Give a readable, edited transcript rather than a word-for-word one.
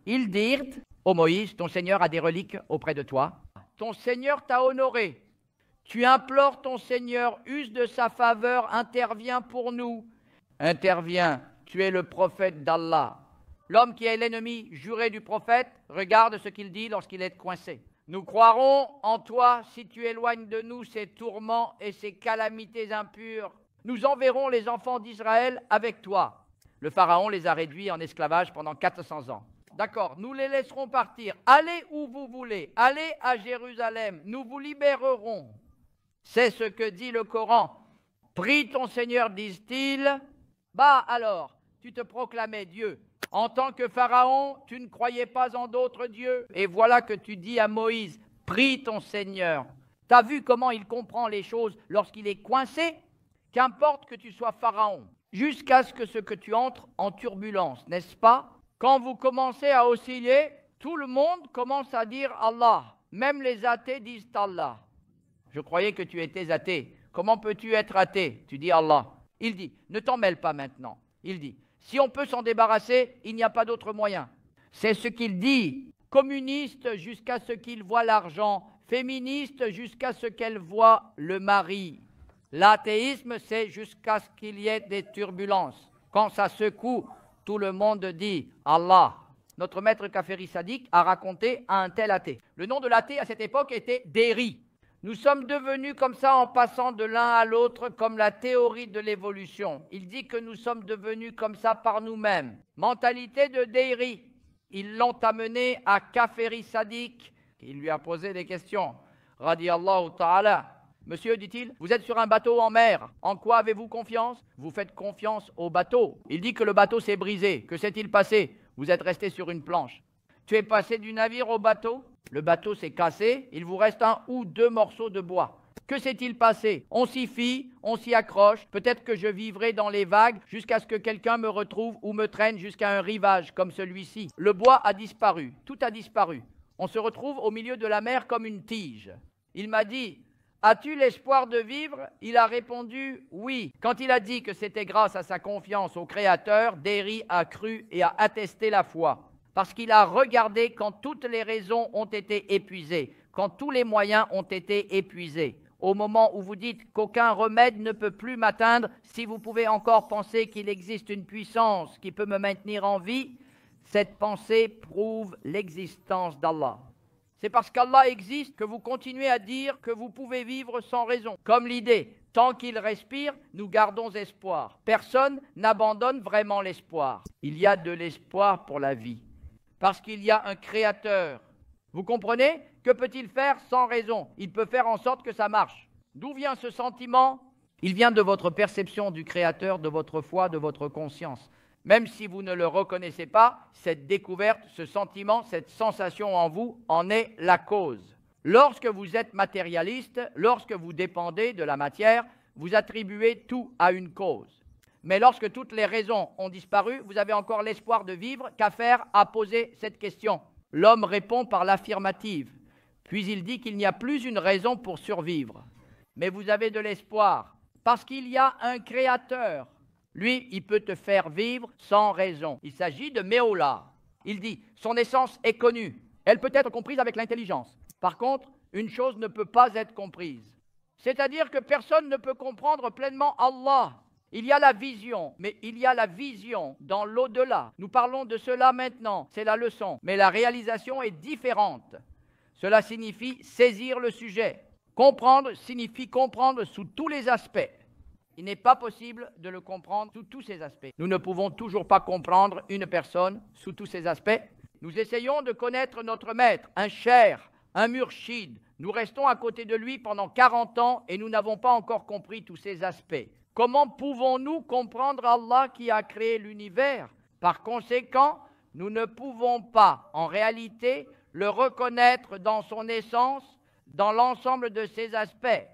Ils dirent, ô Moïse, ton Seigneur a des reliques auprès de toi. Ton Seigneur t'a honoré. Tu implores ton Seigneur, use de sa faveur, interviens pour nous. Interviens, tu es le prophète d'Allah. L'homme qui est l'ennemi juré du prophète, regarde ce qu'il dit lorsqu'il est coincé. Nous croirons en toi si tu éloignes de nous ces tourments et ces calamités impures. Nous enverrons les enfants d'Israël avec toi. Le Pharaon les a réduits en esclavage pendant 400 ans. D'accord, nous les laisserons partir. Allez où vous voulez, allez à Jérusalem, nous vous libérerons. C'est ce que dit le Coran. Prie ton Seigneur, disent-ils. Bah alors, tu te proclamais Dieu. En tant que Pharaon, tu ne croyais pas en d'autres dieux. Et voilà que tu dis à Moïse, prie ton Seigneur. T'as vu comment il comprend les choses lorsqu'il est coincé? Qu'importe que tu sois Pharaon, jusqu'à ce que tu entres en turbulence, n'est-ce pas? Quand vous commencez à osciller, tout le monde commence à dire Allah. Même les athées disent Allah. Je croyais que tu étais athée. Comment peux-tu être athée? Tu dis Allah. Il dit, ne t'en mêle pas maintenant. Il dit, si on peut s'en débarrasser, il n'y a pas d'autre moyen. C'est ce qu'il dit. Communiste jusqu'à ce qu'il voit l'argent. Féministe jusqu'à ce qu'elle voit le mari. L'athéisme, c'est jusqu'à ce qu'il y ait des turbulences. Quand ça secoue, tout le monde dit Allah. Notre maître Kaferi Sadiq a raconté à un tel athée. Le nom de l'athée à cette époque était Déri. Nous sommes devenus comme ça en passant de l'un à l'autre comme la théorie de l'évolution. Il dit que nous sommes devenus comme ça par nous-mêmes. Mentalité de Déri. Ils l'ont amené à Kaferi Sadiq. Il lui a posé des questions. Radiallahu ta'ala. Monsieur, dit-il, vous êtes sur un bateau en mer. En quoi avez-vous confiance? Vous faites confiance au bateau. Il dit que le bateau s'est brisé. Que s'est-il passé? Vous êtes resté sur une planche. Tu es passé du navire au bateau? Le bateau s'est cassé. Il vous reste 1 ou 2 morceaux de bois. Que s'est-il passé? On s'y fie, on s'y accroche. Peut-être que je vivrai dans les vagues jusqu'à ce que quelqu'un me retrouve ou me traîne jusqu'à un rivage comme celui-ci. Le bois a disparu. Tout a disparu. On se retrouve au milieu de la mer comme une tige. Il m'a dit... As-tu l'espoir de vivre? Il a répondu oui. Quand il a dit que c'était grâce à sa confiance au Créateur, Déri a cru et a attesté la foi. Parce qu'il a regardé quand toutes les raisons ont été épuisées, quand tous les moyens ont été épuisés. Au moment où vous dites qu'aucun remède ne peut plus m'atteindre, si vous pouvez encore penser qu'il existe une puissance qui peut me maintenir en vie, cette pensée prouve l'existence d'Allah. C'est parce qu'Allah existe que vous continuez à dire que vous pouvez vivre sans raison. Comme l'idée, tant qu'il respire, nous gardons espoir. Personne n'abandonne vraiment l'espoir. Il y a de l'espoir pour la vie. Parce qu'il y a un créateur. Vous comprenez? Que peut-il faire sans raison? Il peut faire en sorte que ça marche. D'où vient ce sentiment? Il vient de votre perception du créateur, de votre foi, de votre conscience. Même si vous ne le reconnaissez pas, cette découverte, ce sentiment, cette sensation en vous en est la cause. Lorsque vous êtes matérialiste, lorsque vous dépendez de la matière, vous attribuez tout à une cause. Mais lorsque toutes les raisons ont disparu, vous avez encore l'espoir de vivre. Qu'affaire à poser cette question? L'homme répond par l'affirmative. Puis il dit qu'il n'y a plus une raison pour survivre. Mais vous avez de l'espoir, parce qu'il y a un créateur. Lui, il peut te faire vivre sans raison. Il s'agit de Méola. Il dit, son essence est connue. Elle peut être comprise avec l'intelligence. Par contre, une chose ne peut pas être comprise. C'est-à-dire que personne ne peut comprendre pleinement Allah. Il y a la vision, mais il y a la vision dans l'au-delà. Nous parlons de cela maintenant, c'est la leçon. Mais la réalisation est différente. Cela signifie saisir le sujet. Comprendre signifie comprendre sous tous les aspects. Il n'est pas possible de le comprendre sous tous ces aspects. Nous ne pouvons toujours pas comprendre une personne sous tous ces aspects. Nous essayons de connaître notre maître, un cheikh, un murshid. Nous restons à côté de lui pendant 40 ans et nous n'avons pas encore compris tous ces aspects. Comment pouvons-nous comprendre Allah qui a créé l'univers? Par conséquent, nous ne pouvons pas, en réalité, le reconnaître dans son essence, dans l'ensemble de ses aspects.